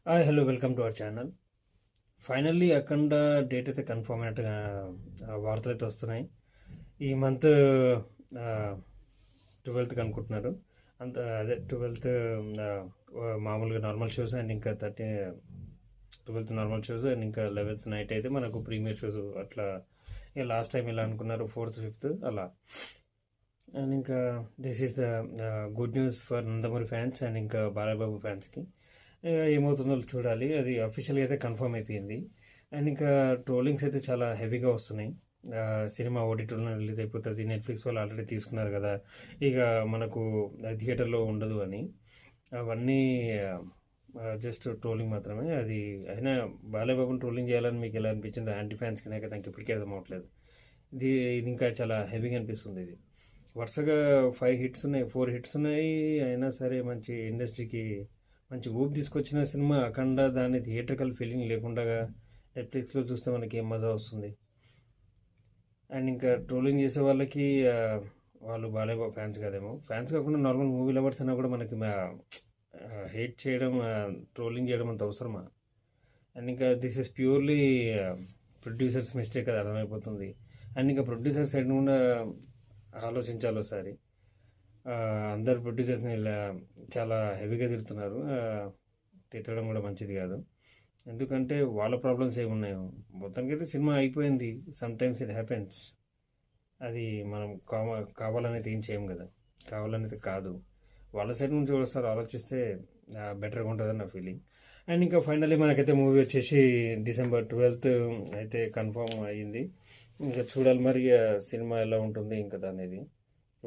Hi hello welcome to our channel. Finally Akhanda date అయితే confirm అయినట్టుగా వార్తలు అయితే వస్తున్నాయి. ఈ మంత్ 12th అనుకుంటున్నారు. అంత అదే 12th మామూలుగా నార్మల్ షోస్ అండ్ ఇంకా 12th నార్మల్ షోస్ అండ్ ఇంకా 11th నైట్ అయితే మనకు ప్రీమియర్ షోస్ అట్లా. ఇక లాస్ట్ టైం ఇలా అనుకున్నారు 4th 5th అలా. అండ్ ఇంకా this is the good news for Nandamuri fans and ఇంకా బాలయ్యబాబు ఫ్యాన్స్కి. ఏమవుతుందో చూడాలి. అది అఫీషియల్గా అయితే కన్ఫర్మ్ అయిపోయింది. అండ్ ఇంకా ట్రోలింగ్స్ అయితే చాలా హెవీగా వస్తున్నాయి. సినిమా ఓటీటీలో రిలీజ్ అయిపోతుంది, నెట్ఫ్లిక్స్ వాళ్ళు ఆల్రెడీ తీసుకున్నారు కదా, ఇక మనకు థియేటర్లో ఉండదు అని. అవన్నీ జస్ట్ ట్రోలింగ్ మాత్రమే. అది అయినా బాలయ్యబాబుని ట్రోలింగ్ చేయాలని మీకు ఎలా అనిపించింది? యాంటీ ఫ్యాన్స్కి నాకైతే నాకు ఇప్పటికీ అర్థం అవ్వట్లేదు. ఇది ఇంకా చాలా హెవీగా అనిపిస్తుంది. ఇది వరుసగా 5 హిట్స్ ఉన్నాయి, 4 హిట్స్ ఉన్నాయి. అయినా సరే మంచి ఇండస్ట్రీకి మంచి ఊపు తీసుకొచ్చిన సినిమా అఖండ. దాని థియేటర్కల్ ఫీలింగ్ లేకుండా నెట్ఫ్లిక్స్లో చూస్తే మనకి ఏం మజా వస్తుంది. అండ్ ఇంకా ట్రోలింగ్ చేసే వాళ్ళకి వాళ్ళు బాలయ్యబాబు ఫ్యాన్స్ కాదేమో. ఫ్యాన్స్ కాకుండా నార్మల్ మూవీ లవర్స్ అయినా కూడా మనకి హేట్ చేయడం, ట్రోలింగ్ చేయడం అంత అవసరమా? అండ్ ఇంకా this is purely producers mistake, అది అర్థమైపోతుంది. అండ్ ఇంకా ప్రొడ్యూసర్ సైడ్ కూడా ఆలోచించాలి ఒకసారి. అందరు ప్రొడ్యూసర్స్ని ఇలా చాలా హెవీగా తిడుతున్నారు. తిట్టడం కూడా మంచిది కాదు, ఎందుకంటే వాళ్ళ ప్రాబ్లమ్స్ ఏమున్నాయో. మొత్తానికైతే సినిమా అయిపోయింది. Some times it happens. అది మనం కావాలనేది ఏం చేయం కదా, కావాలనేది కాదు. వాళ్ళ సైడ్ నుంచి ఒకసారి ఆలోచిస్తే బెటర్గా ఉంటుందని నా ఫీలింగ్. అండ్ ఇంకా ఫైనల్లీ మనకైతే మూవీ వచ్చేసి December 12th అయితే కన్ఫర్మ్ అయ్యింది. ఇంకా చూడాలి మరి సినిమా ఎలా ఉంటుంది ఇంకా అనేది.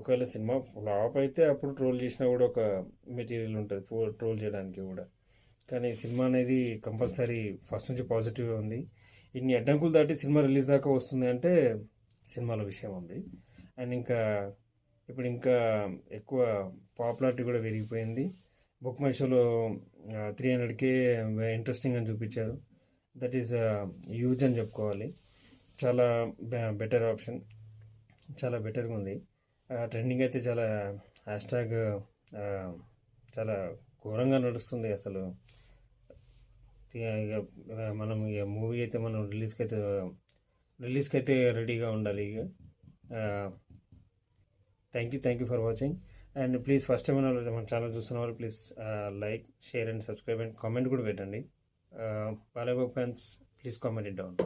ఒకవేళ సినిమా ఫ్లాప్ అయితే అప్పుడు ట్రోల్ చేసినా కూడా ఒక మెటీరియల్ ఉంటుంది ట్రోల్ చేయడానికి కూడా. కానీ సినిమా అనేది కంపల్సరీ ఫస్ట్ నుంచి పాజిటివ్గా ఉంది. ఇన్ని అడ్డంకులు దాటి సినిమా రిలీజ్ దాకా వస్తుంది అంటే సినిమాల విషయం ఉంది. అండ్ ఇంకా ఇప్పుడు ఇంకా ఎక్కువ పాపులారిటీ కూడా పెరిగిపోయింది. బుక్ మై షోలో 300K ఇంట్రెస్టింగ్ అని చూపించారు. దట్ ఈస్ యూజ్ అని చెప్పుకోవాలి. చాలా బెటర్ ఆప్షన్, చాలా బెటర్గా ఉంది. ట్రెండింగ్ అయితే చాలా హ్యాష్ట్యాగ్ చాలా ఘోరంగా నడుస్తుంది అసలు. ఇక మనం ఇక మూవీ అయితే మనం రిలీజ్కి అయితే రెడీగా ఉండాలి ఇక. Thank you for watching. And please first time మన ఛానల్ చూస్తున్న వాళ్ళు please like, share and subscribe and comment కూడా పెట్టండి. Balayya Babu fans please comment it down.